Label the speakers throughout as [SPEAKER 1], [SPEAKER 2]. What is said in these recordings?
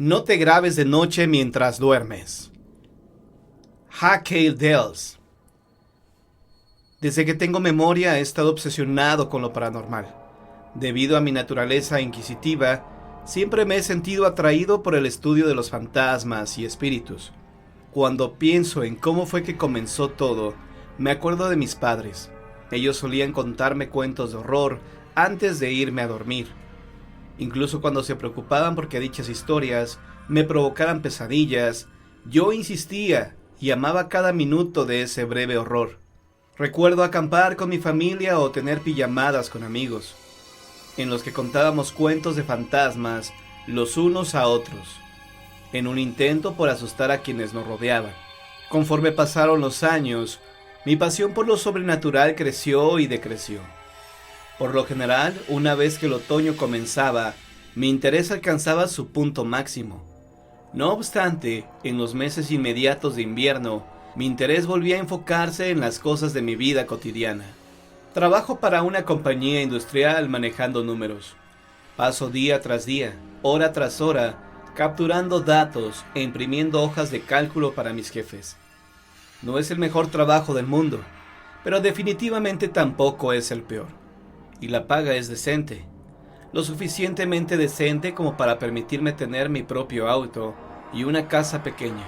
[SPEAKER 1] No te grabes de noche mientras duermes. Hackale Dells. Desde que tengo memoria he estado obsesionado con lo paranormal. Debido a mi naturaleza inquisitiva, siempre me he sentido atraído por el estudio de los fantasmas y espíritus. Cuando pienso en cómo fue que comenzó todo, me acuerdo de mis padres. Ellos solían contarme cuentos de horror antes de irme a dormir. Incluso cuando se preocupaban porque dichas historias me provocaran pesadillas, yo insistía y amaba cada minuto de ese breve horror. Recuerdo acampar con mi familia o tener pijamadas con amigos, en los que contábamos cuentos de fantasmas los unos a otros, en un intento por asustar a quienes nos rodeaban. Conforme pasaron los años, mi pasión por lo sobrenatural creció y decreció. Por lo general, una vez que el otoño comenzaba, mi interés alcanzaba su punto máximo. No obstante, en los meses inmediatos de invierno, mi interés volvía a enfocarse en las cosas de mi vida cotidiana. Trabajo para una compañía industrial manejando números. Paso día tras día, hora tras hora, capturando datos e imprimiendo hojas de cálculo para mis jefes. No es el mejor trabajo del mundo, pero definitivamente tampoco es el peor. Y la paga es decente. Lo suficientemente decente como para permitirme tener mi propio auto y una casa pequeña.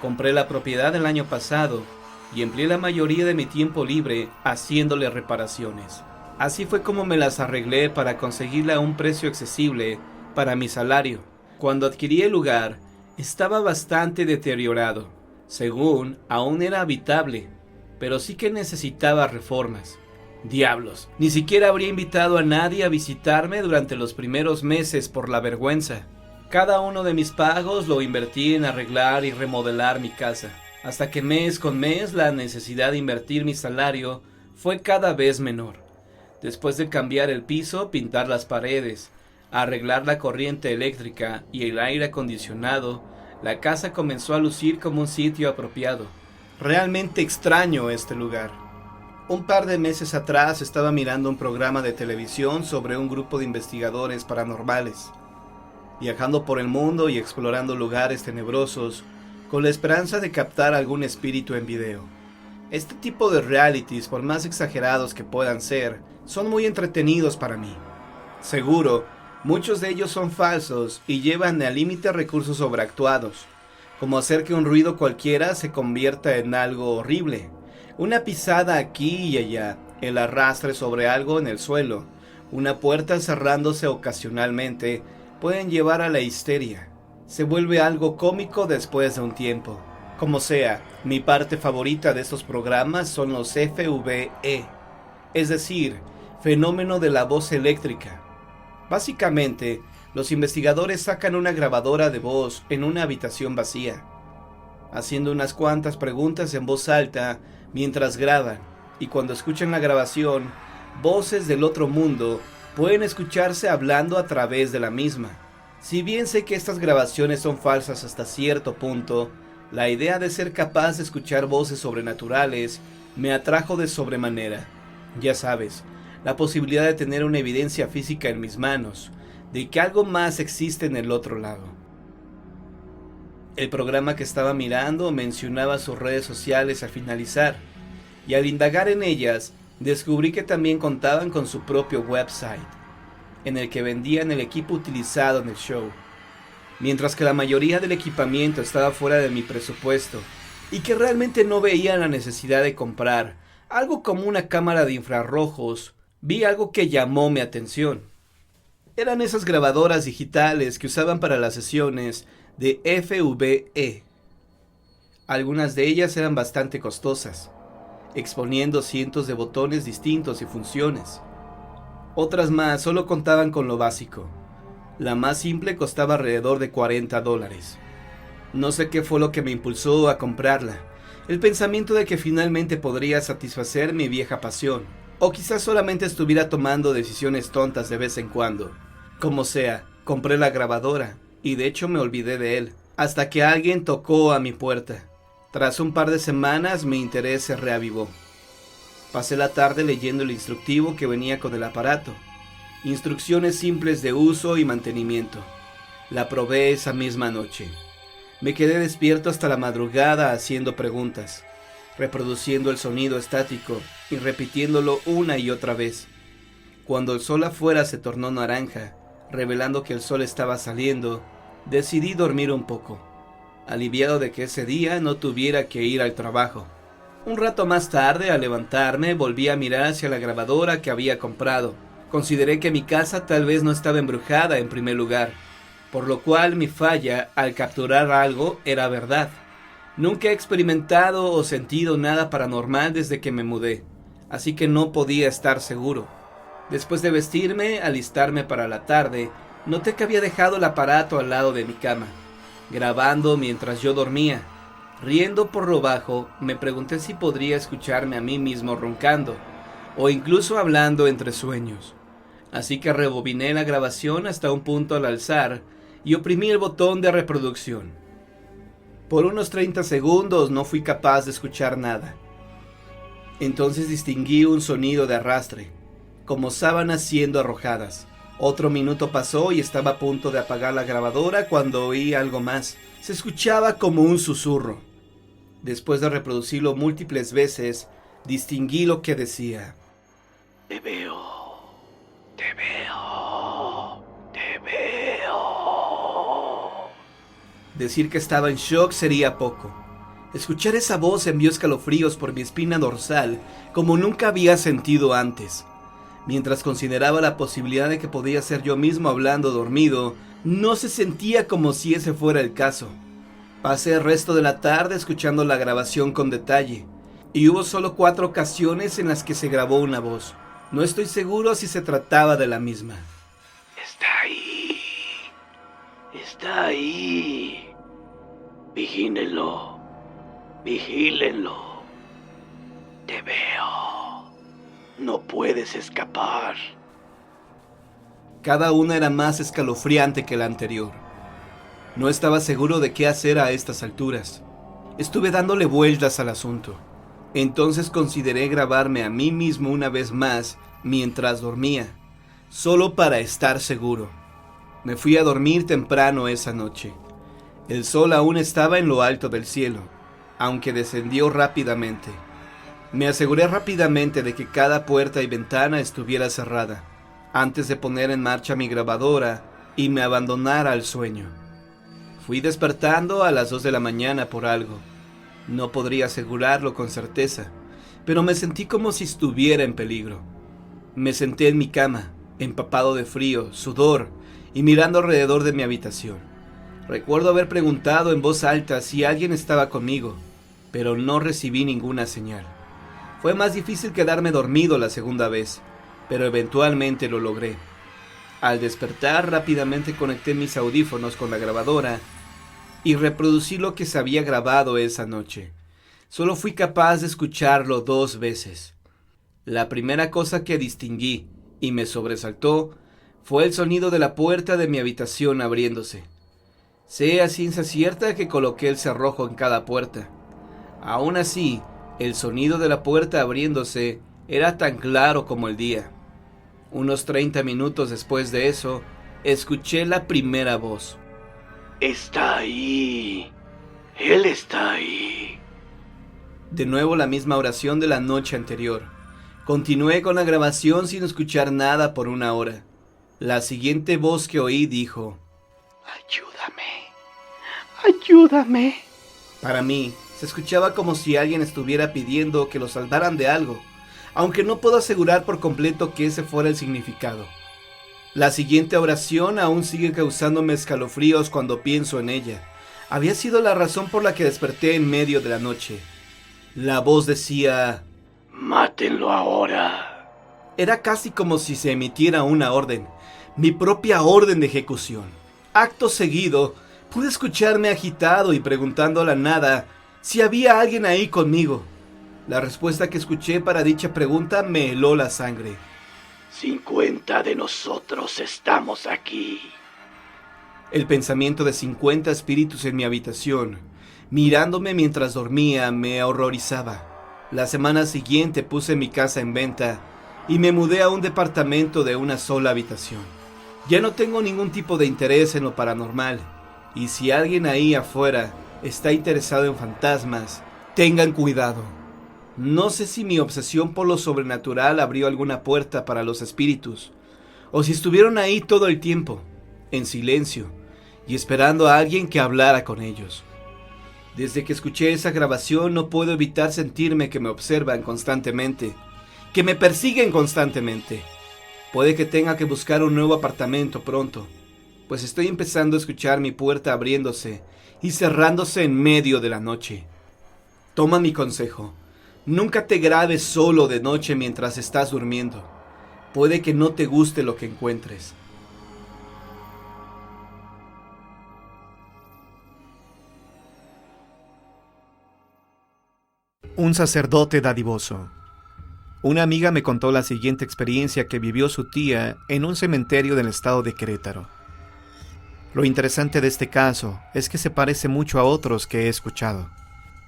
[SPEAKER 1] Compré la propiedad el año pasado y empleé la mayoría de mi tiempo libre haciéndole reparaciones. Así fue como me las arreglé para conseguirla a un precio accesible para mi salario. Cuando adquirí el lugar, estaba bastante deteriorado. Según, aún era habitable, pero sí que necesitaba reformas. Diablos, ni siquiera habría invitado a nadie a visitarme durante los primeros meses por la vergüenza. Cada uno de mis pagos lo invertí en arreglar y remodelar mi casa, hasta que mes con mes la necesidad de invertir mi salario fue cada vez menor. Después de cambiar el piso, pintar las paredes, arreglar la corriente eléctrica y el aire acondicionado, la casa comenzó a lucir como un sitio apropiado. Realmente extraño este lugar. Un par de meses atrás estaba mirando un programa de televisión sobre un grupo de investigadores paranormales, viajando por el mundo y explorando lugares tenebrosos con la esperanza de captar algún espíritu en video. Este tipo de realities, por más exagerados que puedan ser, son muy entretenidos para mí. Seguro, muchos de ellos son falsos y llevan al límite recursos sobreactuados, como hacer que un ruido cualquiera se convierta en algo horrible. Una pisada aquí y allá, el arrastre sobre algo en el suelo, una puerta cerrándose ocasionalmente, pueden llevar a la histeria. Se vuelve algo cómico después de un tiempo. Como sea, mi parte favorita de estos programas son los FVE, es decir, fenómeno de la voz eléctrica. Básicamente, los investigadores sacan una grabadora de voz en una habitación vacía, haciendo unas cuantas preguntas en voz alta mientras graban, y cuando escuchan la grabación, voces del otro mundo pueden escucharse hablando a través de la misma. Si bien sé que estas grabaciones son falsas hasta cierto punto, la idea de ser capaz de escuchar voces sobrenaturales me atrajo de sobremanera. Ya sabes, la posibilidad de tener una evidencia física en mis manos, de que algo más existe en el otro lado. El programa que estaba mirando mencionaba sus redes sociales al finalizar, y al indagar en ellas, descubrí que también contaban con su propio website, en el que vendían el equipo utilizado en el show. Mientras que la mayoría del equipamiento estaba fuera de mi presupuesto, y que realmente no veía la necesidad de comprar algo como una cámara de infrarrojos, vi algo que llamó mi atención. Eran esas grabadoras digitales que usaban para las sesiones de FVE. Algunas de ellas eran bastante costosas, exponiendo cientos de botones distintos y funciones. Otras más solo contaban con lo básico. La más simple costaba alrededor de $40. No sé qué fue lo que me impulsó a comprarla. El pensamiento de que finalmente podría satisfacer mi vieja pasión. O quizás solamente estuviera tomando decisiones tontas de vez en cuando. Como sea, compré la grabadora, y de hecho me olvidé de él, hasta que alguien tocó a mi puerta. Tras un par de semanas mi interés se reavivó. Pasé la tarde leyendo el instructivo que venía con el aparato. Instrucciones simples de uso y mantenimiento. La probé esa misma noche. Me quedé despierto hasta la madrugada haciendo preguntas, reproduciendo el sonido estático y repitiéndolo una y otra vez. Cuando el sol afuera se tornó naranja, revelando que el sol estaba saliendo, decidí dormir un poco, aliviado de que ese día no tuviera que ir al trabajo. Un rato más tarde, al levantarme, volví a mirar hacia la grabadora que había comprado. Consideré que mi casa tal vez no estaba embrujada en primer lugar, por lo cual mi falla al capturar algo era verdad. Nunca he experimentado o sentido nada paranormal desde que me mudé, así que no podía estar seguro. Después de vestirme, alistarme para la tarde, noté que había dejado el aparato al lado de mi cama, grabando mientras yo dormía. Riendo por lo bajo, me pregunté si podría escucharme a mí mismo roncando, o incluso hablando entre sueños. Así que rebobiné la grabación hasta un punto al alzar y oprimí el botón de reproducción. Por unos 30 segundos no fui capaz de escuchar nada. Entonces distinguí un sonido de arrastre, como sábanas siendo arrojadas. Otro minuto pasó y estaba a punto de apagar la grabadora cuando oí algo más. Se escuchaba como un susurro. Después de reproducirlo múltiples veces, distinguí lo que decía. Te veo, te veo, te veo. Decir que estaba en shock sería poco. Escuchar esa voz envió escalofríos por mi espina dorsal como nunca había sentido antes. Mientras consideraba la posibilidad de que podía ser yo mismo hablando dormido, no se sentía como si ese fuera el caso. Pasé el resto de la tarde escuchando la grabación con detalle, y hubo solo 4 ocasiones en las que se grabó una voz. No estoy seguro si se trataba de la misma.
[SPEAKER 2] Está ahí. Está ahí. Vigílenlo. Vigílenlo. Te veo. No puedes escapar.
[SPEAKER 1] Cada una era más escalofriante que la anterior. No estaba seguro de qué hacer a estas alturas. Estuve dándole vueltas al asunto. Entonces consideré grabarme a mí mismo una vez más mientras dormía, solo para estar seguro. Me fui a dormir temprano esa noche. El sol aún estaba en lo alto del cielo, aunque descendió rápidamente. Me aseguré rápidamente de que cada puerta y ventana estuviera cerrada, antes de poner en marcha mi grabadora y me abandonara al sueño. Fui despertando a las 2 de la mañana por algo. No podría asegurarlo con certeza, pero me sentí como si estuviera en peligro. Me senté en mi cama, empapado de frío, sudor y mirando alrededor de mi habitación. Recuerdo haber preguntado en voz alta si alguien estaba conmigo, pero no recibí ninguna señal. Fue más difícil quedarme dormido la segunda vez, pero eventualmente lo logré. Al despertar, rápidamente conecté mis audífonos con la grabadora y reproducí lo que se había grabado esa noche. Solo fui capaz de escucharlo 2 veces. La primera cosa que distinguí y me sobresaltó fue el sonido de la puerta de mi habitación abriéndose. Sé a ciencia cierta que coloqué el cerrojo en cada puerta. Aún así, el sonido de la puerta abriéndose era tan claro como el día. Unos 30 minutos después de eso, escuché la primera voz.
[SPEAKER 2] Está ahí. Él está ahí.
[SPEAKER 1] De nuevo la misma oración de la noche anterior. Continué con la grabación sin escuchar nada por 1 hora. La siguiente voz que oí dijo:
[SPEAKER 2] Ayúdame. Ayúdame.
[SPEAKER 1] Para mí, se escuchaba como si alguien estuviera pidiendo que lo salvaran de algo, aunque no puedo asegurar por completo que ese fuera el significado. La siguiente oración aún sigue causándome escalofríos cuando pienso en ella. Había sido la razón por la que desperté en medio de la noche. La voz decía:
[SPEAKER 2] Mátenlo ahora.
[SPEAKER 1] Era casi como si se emitiera una orden, mi propia orden de ejecución. Acto seguido, pude escucharme agitado y preguntando a la nada si había alguien ahí conmigo. La respuesta que escuché para dicha pregunta me heló la sangre.
[SPEAKER 2] 50 de nosotros estamos aquí.
[SPEAKER 1] El pensamiento de 50 espíritus en mi habitación, mirándome mientras dormía, me horrorizaba. La semana siguiente puse mi casa en venta y me mudé a un departamento de una sola habitación. Ya no tengo ningún tipo de interés en lo paranormal, y si alguien ahí afuera está interesado en fantasmas, tengan cuidado. No sé si mi obsesión por lo sobrenatural abrió alguna puerta para los espíritus, o si estuvieron ahí todo el tiempo, en silencio, y esperando a alguien que hablara con ellos. Desde que escuché esa grabación no puedo evitar sentirme que me observan constantemente, que me persiguen constantemente. Puede que tenga que buscar un nuevo apartamento pronto, pues estoy empezando a escuchar mi puerta abriéndose y cerrándose en medio de la noche. Toma mi consejo. Nunca te grabes solo de noche mientras estás durmiendo. Puede que no te guste lo que encuentres. Un sacerdote dadivoso. Una amiga me contó la siguiente experiencia que vivió su tía en un cementerio del estado de Querétaro. Lo interesante de este caso es que se parece mucho a otros que he escuchado.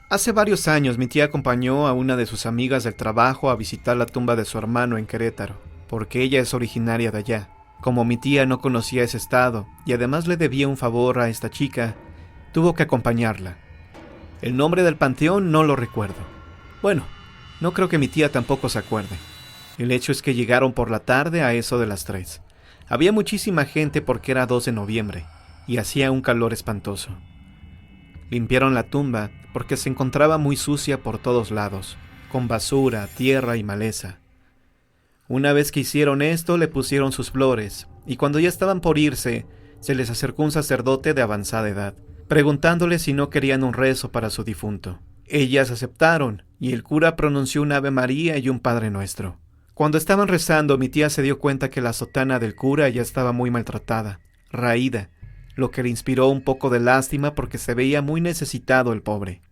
[SPEAKER 1] Hace varios años mi tía acompañó a una de sus amigas del trabajo a visitar la tumba de su hermano en Querétaro, porque ella es originaria de allá. Como mi tía no conocía ese estado y además le debía un favor a esta chica, tuvo que acompañarla. El nombre del panteón no lo recuerdo. Bueno, no creo que mi tía tampoco se acuerde. El hecho es que llegaron por la tarde a eso de las 3. Había muchísima gente porque era 2 de noviembre y hacía un calor espantoso. Limpiaron la tumba porque se encontraba muy sucia por todos lados, con basura, tierra y maleza. Una vez que hicieron esto, le pusieron sus flores, y cuando ya estaban por irse, se les acercó un sacerdote de avanzada edad, preguntándoles si no querían un rezo para su difunto. Ellas aceptaron, y el cura pronunció un Ave María y un Padre Nuestro. Cuando estaban rezando, mi tía se dio cuenta que la sotana del cura ya estaba muy maltratada, raída, lo que le inspiró un poco de lástima porque se veía muy necesitado el pobre.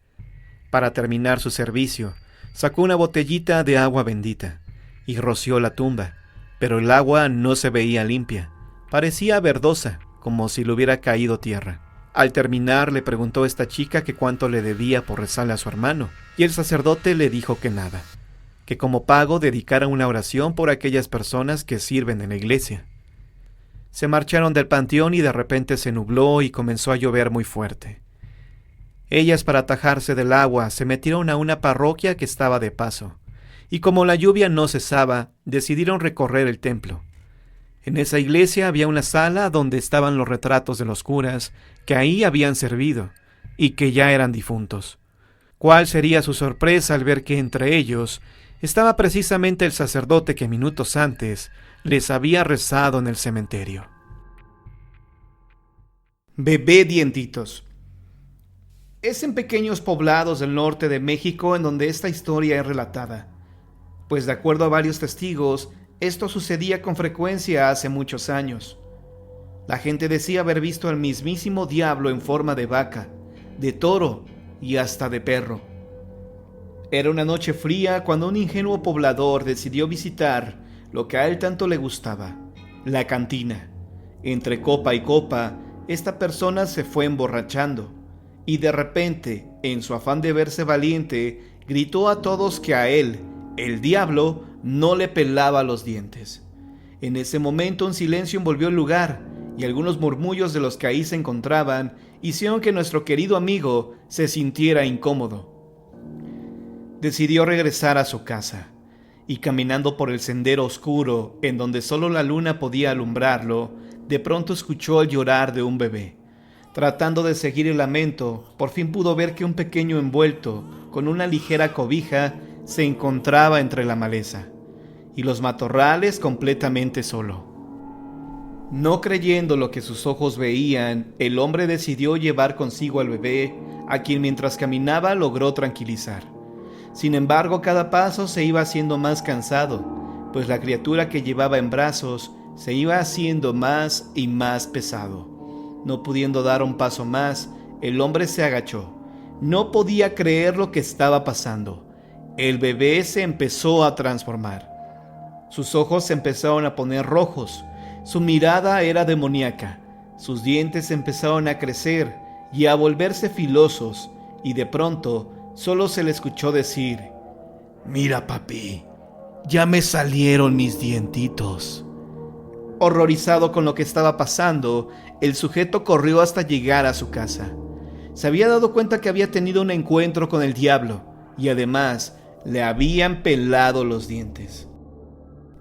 [SPEAKER 1] Para terminar su servicio, sacó una botellita de agua bendita y roció la tumba, pero el agua no se veía limpia, parecía verdosa, como si le hubiera caído tierra. Al terminar le preguntó a esta chica que cuánto le debía por rezarle a su hermano, y el sacerdote le dijo que nada, que como pago dedicara una oración por aquellas personas que sirven en la iglesia. Se marcharon del panteón y de repente se nubló y comenzó a llover muy fuerte. Ellas, para atajarse del agua, se metieron a una parroquia que estaba de paso, y como la lluvia no cesaba, decidieron recorrer el templo. En esa iglesia había una sala donde estaban los retratos de los curas que ahí habían servido y que ya eran difuntos. ¿Cuál sería su sorpresa al ver que entre ellos estaba precisamente el sacerdote que minutos antes les había rezado en el cementerio? Bebé Dientitos. Es en pequeños poblados del norte de México en donde esta historia es relatada, pues de acuerdo a varios testigos, esto sucedía con frecuencia hace muchos años. La gente decía haber visto al mismísimo diablo en forma de vaca, de toro y hasta de perro. Era una noche fría cuando un ingenuo poblador decidió visitar lo que a él tanto le gustaba, la cantina. Entre copa y copa, esta persona se fue emborrachando y de repente, en su afán de verse valiente, gritó a todos que a él, el diablo, no le pelaba los dientes. En ese momento un silencio envolvió el lugar y algunos murmullos de los que ahí se encontraban hicieron que nuestro querido amigo se sintiera incómodo. Decidió regresar a su casa y caminando por el sendero oscuro en donde solo la luna podía alumbrarlo, de pronto escuchó el llorar de un bebé. Tratando de seguir el lamento, por fin pudo ver que un pequeño envuelto con una ligera cobija se encontraba entre la maleza y los matorrales completamente solo. No creyendo lo que sus ojos veían, el hombre decidió llevar consigo al bebé, a quien mientras caminaba logró tranquilizar. Sin embargo, cada paso se iba haciendo más cansado, pues la criatura que llevaba en brazos se iba haciendo más y más pesado. No pudiendo dar un paso más, el hombre se agachó. No podía creer lo que estaba pasando. El bebé se empezó a transformar. Sus ojos se empezaron a poner rojos, su mirada era demoníaca, sus dientes empezaron a crecer y a volverse filosos, y de pronto solo se le escuchó decir: «Mira, papi, ya me salieron mis dientitos». Horrorizado con lo que estaba pasando, el sujeto corrió hasta llegar a su casa. Se había dado cuenta que había tenido un encuentro con el diablo y además le habían pelado los dientes.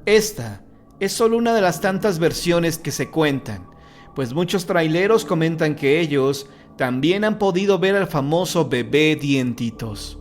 [SPEAKER 1] Esta es solo una de las tantas versiones que se cuentan, pues muchos traileros comentan que ellos también han podido ver al famoso bebé Dientitos.